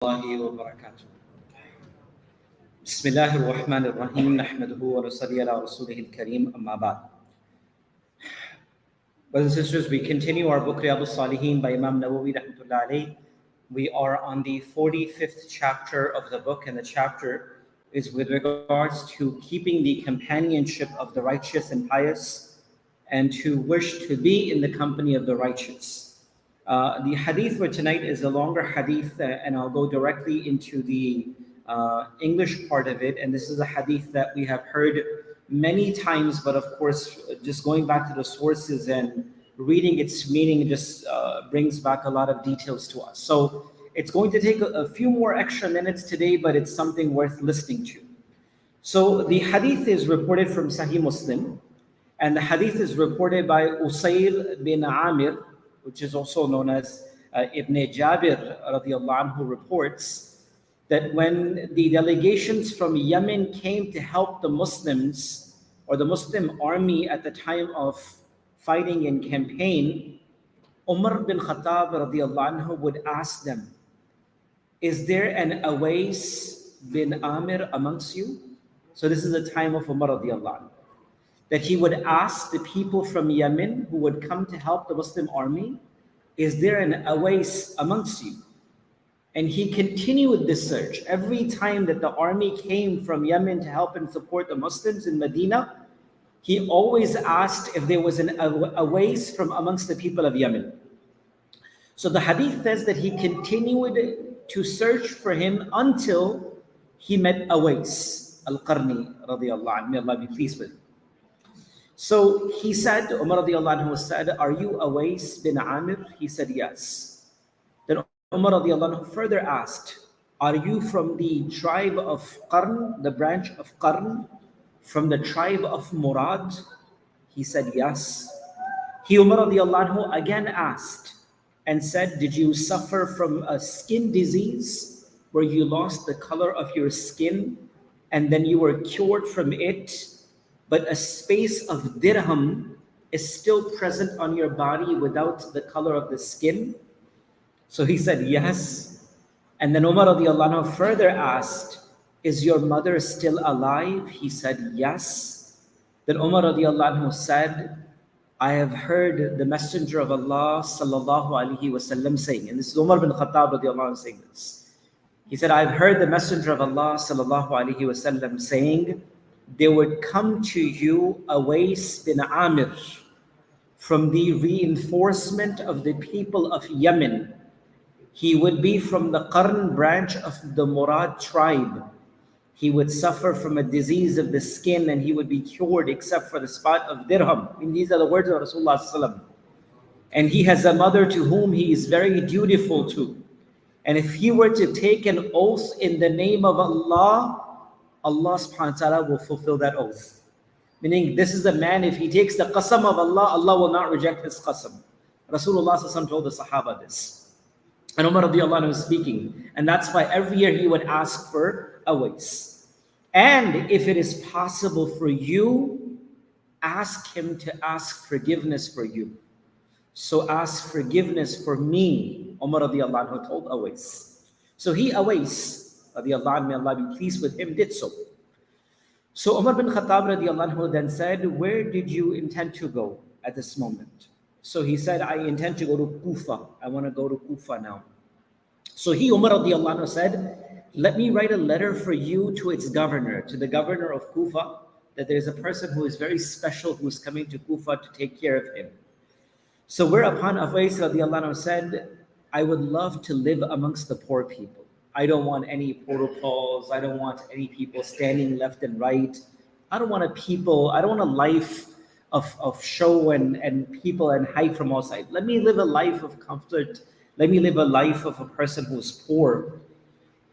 الله وبركاته. بسم الله الرحمن الرحيم نحمده ونصلي على رسوله الكريم أما بعد. Brothers and sisters, we continue our book Riyadh Saliheen by Imam Nawawi rahmatullah alayh. We are on the 45th chapter of the book, and the chapter is with regards to keeping the companionship of the righteous and pious and to wish to be in the company of the righteous. The hadith for tonight is a longer hadith, and I'll go directly into the English part of it. And this is a hadith that we have heard many times, but of course, just going back to the sources and reading its meaning just brings back a lot of details to us. So it's going to take a few more extra minutes today, but it's something worth listening to. So the hadith is reported from Sahih Muslim, and the hadith is reported by Usayr bin Amir, which is also known as Ibn Jabir radiallahu anhu, reports that when the delegations from Yemen came to help the Muslims or the Muslim army at the time of fighting in campaign, Umar bin Khattab radiallahu anhu would ask them, "Is there an Awais bin Amir amongst you?" So this is the time of Umar radiallahu anhu, that he would ask the people from Yemen who would come to help the Muslim army, "Is there an Awais amongst you?" And he continued this search. Every time that the army came from Yemen to help and support the Muslims in Medina, he always asked if there was an Awais from amongst the people of Yemen. So the hadith says that he continued to search for him until he met Awais al-Qarni radiallahu anhu. May Allah be pleased with him. So he said, Umar radiallahu anhu said, "Are you Awais bin Amir?" He said, "Yes." Then Umar radiallahu anhu further asked, "Are you from the tribe of Qarn, the branch of Qarn, from the tribe of Murad?" He said, "Yes." He, Umar radiallahu anhu, again asked and said, "Did you suffer from a skin disease where you lost the color of your skin and then you were cured from it, but a space of dirham is still present on your body without the color of the skin?" So he said, "Yes." And then Umar radiallahu anhu further asked, "Is your mother still alive?" He said, "Yes." Then Umar radiallahu anhu said, "I have heard the Messenger of Allah sallallahu alaihi wasallam saying," and this is Umar bin Khattab radiallahu anhu saying this. He said, "I've heard the Messenger of Allah sallallahu alaihi wasallam saying, there would come to you Awais bin Amir from the reinforcement of the people of Yemen. He would be from the Qarn branch of the Murad tribe. He would suffer from a disease of the skin and he would be cured except for the spot of dirham." And these are the words of Rasulullah sallallahu alaihi wasallam. "And he has a mother to whom he is very dutiful to. And if he were to take an oath in the name of Allah, Allah subhanahu wa ta'ala will fulfill that oath." Meaning, this is a man, if he takes the qasam of Allah, Allah will not reject his qasam. Rasulullah sallallahu alaihi wasallam told the Sahaba this. And Umar radiallahu anhu was speaking. And that's why every year he would ask for Awais. "And if it is possible for you, ask him to ask forgiveness for you. So ask forgiveness for me," Umar radiallahu anhu told Awais. So he, Awais, radiallahu anhu, may Allah be pleased with him, did so. So Umar bin Khattab radiallahu anhu then said, "Where did you intend to go at this moment?" So he said, "I intend to go to Kufa. I want to go to Kufa now." So he, Umar radiallahu anhu, said, "Let me write a letter for you to its governor, to the governor of Kufa, that there's a person who is very special who is coming to Kufa to take care of him." So whereupon Awais radiallahu anhu said, "I would love to live amongst the poor people. I don't want any protocols. I don't want any people standing left and right. I don't want a life of show and people and hype from outside. Let me live a life of comfort. Let me live a life of a person who is poor."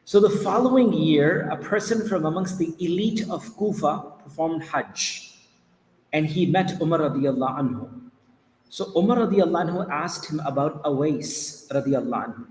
So the following year, a person from amongst the elite of Kufa performed Hajj, and he met Umar radiallahu anhu. So Umar radiallahu anhu asked him about Awais radiallahu anhu.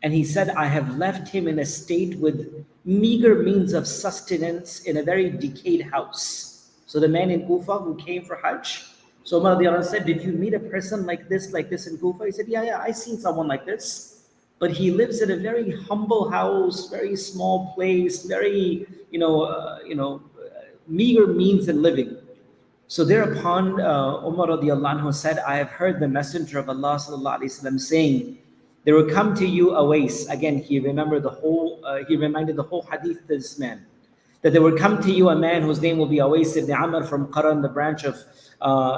And he said, "I have left him in a state with meager means of sustenance in a very decayed house." So the man in Kufa who came for Hajj, so Umar radiallahu anhu said, "Did you meet a person like this in Kufa?" He said, yeah, I seen someone like this. but he lives in a very humble house, very small place, very, meager means in living. So thereupon, Umar radiallahu anhu said, I have heard the Messenger of Allah sallallahu alaihi wasallam saying, there will come to you Awais. Again, he remembered he reminded the whole hadith to this man, that there will come to you a man whose name will be Awais ibn Amr from Qaran, the branch of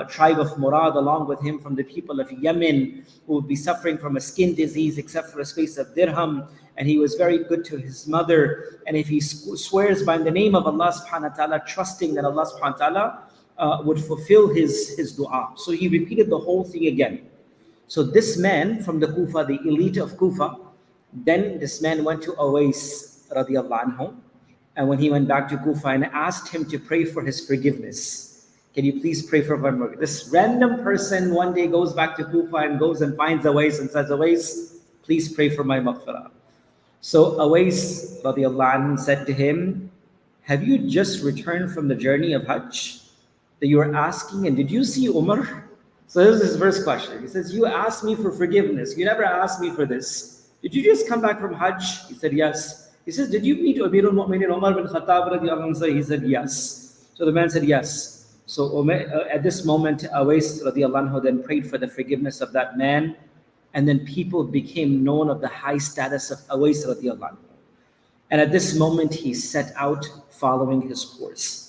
tribe of Murad, along with him from the people of Yemen, who would be suffering from a skin disease except for a space of dirham. And he was very good to his mother. And if he swears by the name of Allah subhanahu wa ta'ala, trusting that Allah subhanahu wa ta'ala would fulfill his dua. So he repeated the whole thing again. So this man from the Kufa, the elite of Kufa, then this man went to Awais radiallahu anhu. And when he went back to Kufa and asked him to pray for his forgiveness, can you please pray for my murder? This random person one day goes back to Kufa and goes and finds Awais and says, Awais, please pray for my maghfirah. So Awais radiallahu anhu said to him, have you just returned from the journey of Hajj that you were asking? And did you see Umar? So this is his first question. He says, you asked me for forgiveness. You never asked me for this. Did you just come back from Hajj? He said, yes. He says, did you meet Amirul Mu'minin Umar bin Khattab radiallahu anhu? He said, yes. So the man said, yes. So at this moment, Awais radiallahu anhu then prayed for the forgiveness of that man. And then people became known of the high status of Awais radiallahu anhu. And at this moment, he set out following his course.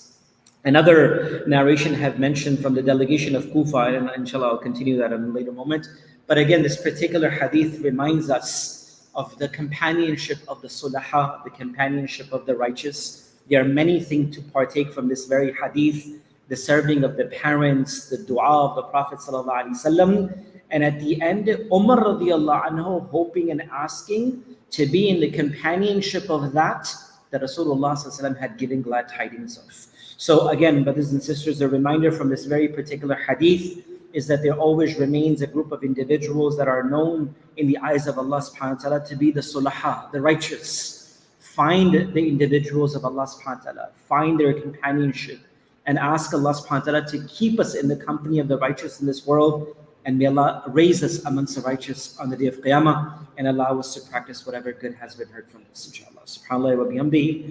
Another narration have mentioned from the delegation of Kufa, and inshallah I'll continue that in a later moment. But again, this particular hadith reminds us of the companionship of the sulaha, the companionship of the righteous. There are many things to partake from this very hadith: the serving of the parents, the dua of the Prophet sallallahu alaihi wasallam, and at the end, Umar radiallahu anhu hoping and asking to be in the companionship of that Rasulullah sallallahu alaihi wasallam had given glad tidings of. So again, brothers and sisters, a reminder from this very particular hadith is that there always remains a group of individuals that are known in the eyes of Allah subhanahu wa ta'ala to be the sulaha, the righteous. Find the individuals of Allah subhanahu wa ta'ala, find their companionship, and ask Allah subhanahu wa ta'ala to keep us in the company of the righteous in this world. And may Allah raise us amongst the righteous on the day of Qiyamah and allow us to practice whatever good has been heard from us, inshallah. Subhanallah wa bihamdihi.